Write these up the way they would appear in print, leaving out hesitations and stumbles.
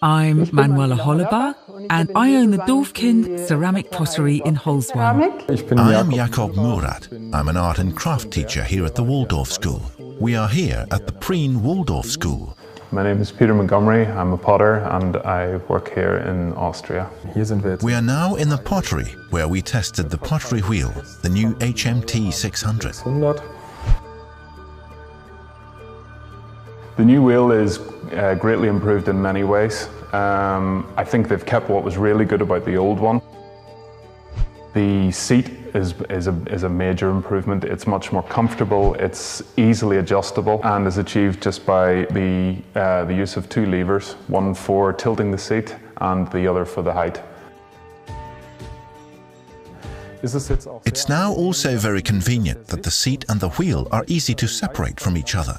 I'm Manuela Hollebar, and I own the Dorfkind ceramic pottery in Holzwan. I am Jakob Murat. I'm an art and craft teacher here at the Waldorf School. We are here at the Prien Waldorf School. My name is Peter Montgomery. I'm a potter and I work here in Austria. We are now in the pottery, where we tested the pottery wheel, the new HMT 600. The new wheel is greatly improved in many ways. I think they've kept what was really good about the old one. The seat is a major improvement. It's much more comfortable, it's easily adjustable, and is achieved just by the use of two levers, one for tilting the seat and the other for the height. It's now also very convenient that the seat and the wheel are easy to separate from each other.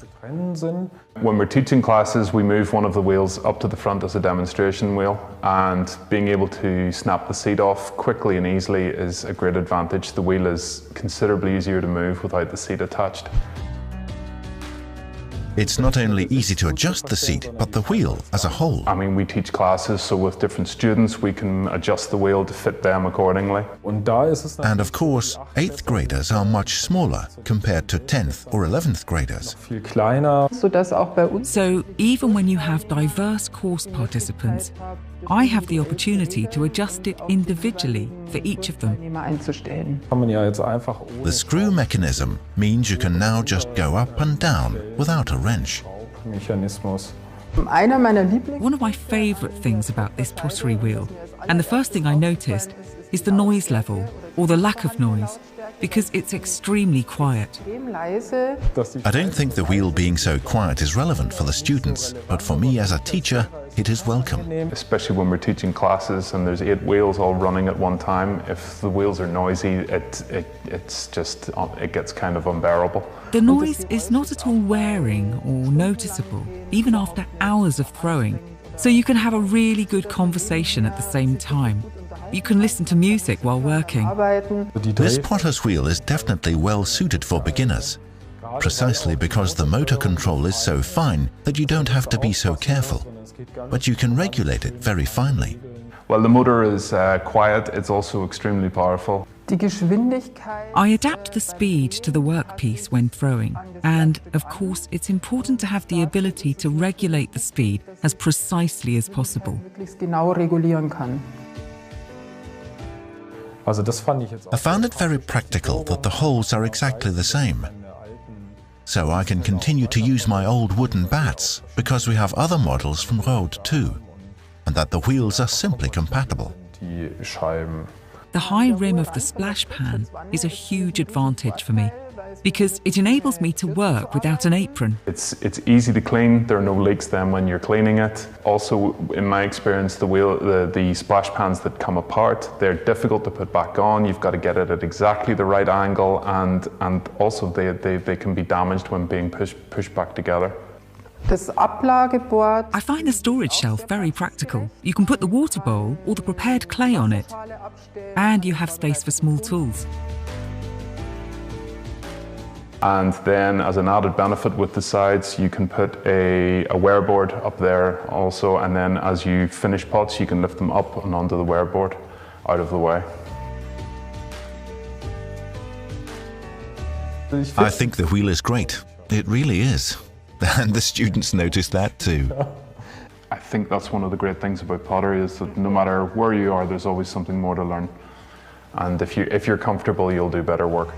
When we're teaching classes, we move one of the wheels up to the front as a demonstration wheel, and being able to snap the seat off quickly and easily is a great advantage. The wheel is considerably easier to move without the seat attached. It's not only easy to adjust the seat, but the wheel as a whole. I mean, we teach classes, so with different students, we can adjust the wheel to fit them accordingly. And of course, 8th graders are much smaller compared to 10th or 11th graders. So even when you have diverse course participants, I have the opportunity to adjust it individually for each of them. The screw mechanism means you can now just go up and down without a wrench. One of my favourite things about this pottery wheel, and the first thing I noticed, is the noise level, or the lack of noise, because it's extremely quiet. I don't think the wheel being so quiet is relevant for the students, but for me as a teacher, it is welcome. Especially when we're teaching classes and there's 8 wheels all running at one time. If the wheels are noisy, it gets kind of unbearable. The noise is not at all wearing or noticeable, even after hours of throwing. So you can have a really good conversation at the same time. You can listen to music while working. This potter's wheel is definitely well suited for beginners, precisely because the motor control is so fine that you don't have to be so careful, but you can regulate it very finely. Well, the motor is quiet, it's also extremely powerful. I adapt the speed to the workpiece when throwing, and of course it's important to have the ability to regulate the speed as precisely as possible. I found it very practical that the holes are exactly the same. So I can continue to use my old wooden bats, because we have other models from Rohde too, and that the wheels are simply compatible. The high rim of the splash pan is a huge advantage for me, because it enables me to work without an apron. It's easy to clean, there are no leaks then when you're cleaning it. Also, in my experience, the splash pans that come apart, they're difficult to put back on. You've got to get it at exactly the right angle, and also they can be damaged when being pushed back together. I find the storage shelf very practical. You can put the water bowl or the prepared clay on it, and you have space for small tools. And then as an added benefit with the sides, you can put a wear board up there also, and then as you finish pots, you can lift them up and onto the wear board out of the way. I think the wheel is great. It really is. And the students notice that too. I think that's one of the great things about pottery, is that no matter where you are, there's always something more to learn. And if you're comfortable, you'll do better work.